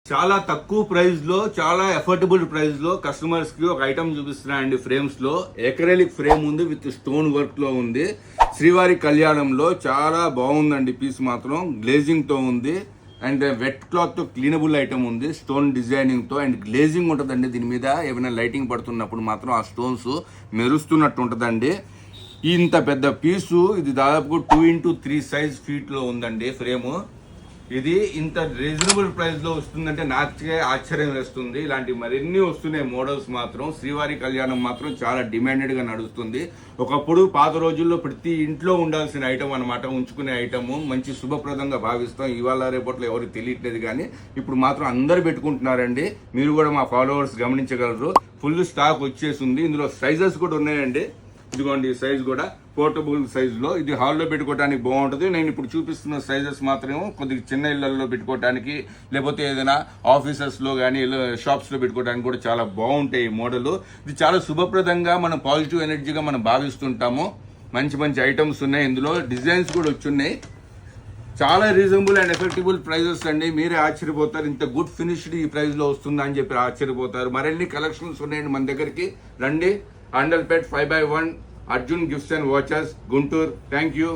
చాలా తక్కువ ప్రైస్ లో చాలా అఫోర్డబుల్ ప్రైస్ లో కస్టమర్స్ కి ఒక ఐటమ్ చూపిస్తున్నా అండి. ఫ్రేమ్స్ లో ఎక్రెలిక్ ఫ్రేమ్ ఉంది, విత్ స్టోన్ వర్క్ లో ఉంది. శ్రీవారి కళ్యాణంలో చాలా బాగుందండి. పీస్ మాత్రం గ్లేజింగ్ తో ఉంది అండ్ వెట్ క్లాత్ తో క్లీనబుల్ ఐటమ్ ఉంది. స్టోన్ డిజైనింగ్ తో అండ్ గ్లేజింగ్ ఉంటుందండి. దీని మీద ఏమైనా లైటింగ్ పడుతున్నప్పుడు మాత్రం ఆ స్టోన్స్ మెరుస్తున్నట్టు ఉంటుందండి. ఇంత పెద్ద పీసు ఇది దాదాపు 2x3 సైజ్ ఫీట్ లో ఉందండి ఫ్రేమ్. ఇది ఇంత రీజనబుల్ ప్రైస్ లో వస్తుందంటే నాకే ఆశ్చర్యం వేస్తుంది. ఇలాంటి మరిన్ని వస్తున్నాయి మోడల్స్ మాత్రం. శ్రీవారి కళ్యాణం మాత్రం చాలా డిమాండెడ్ గా నడుస్తుంది. ఒకప్పుడు పాత రోజుల్లో ప్రతి ఇంట్లో ఉండాల్సిన ఐటమ్ అనమాట, ఉంచుకునే ఐటమ్. మంచి శుభప్రదంగా భావిస్తాం. ఇవాళ రేపట్లో ఎవరికి తెలియట్లేదు కానీ ఇప్పుడు మాత్రం అందరు పెట్టుకుంటున్నారండి. మీరు కూడా మా ఫాలోవర్స్ గమనించగలరు. ఫుల్ స్టాక్ వచ్చేసింది. ఇందులో సైజెస్ కూడా ఉన్నాయండి. ఇదిగోండి ఈ సైజ్ కూడా పోర్టబుల్ సైజ్ లో. ఇది హాల్లో పెట్టుకోవడానికి బాగుంటుంది. నేను ఇప్పుడు చూపిస్తున్న సైజెస్ మాత్రం కొద్దిగా చిన్న ఇళ్లలో పెట్టుకోవడానికి, లేకపోతే ఏదైనా ఆఫీసెస్ లో కానీ షాప్స్ లో పెట్టుకోవడానికి కూడా చాలా బాగుంటాయి ఈ మోడల్. ఇది చాలా శుభప్రదంగా మనం పాజిటివ్ ఎనర్జీగా మనం భావిస్తుంటాము. మంచి మంచి ఐటమ్స్ ఉన్నాయి. ఇందులో డిజైన్స్ కూడా వచ్చున్నాయి. చాలా రీజనబుల్ అండ్ ఎఫెక్టిబుల్ ప్రైజెస్ అండి. మీరే ఆశ్చర్యపోతారు. ఇంత గుడ్ ఫినిష్డ్ ఈ ప్రైస్ లో వస్తుందా అని చెప్పి ఆశ్చర్యపోతారు. మరిన్ని కలెక్షన్స్ ఉన్నాయండి మన దగ్గరికి. రండి. అండల్పేట్ 5/1 Arjun gifts and watches, Guntur. Thank you.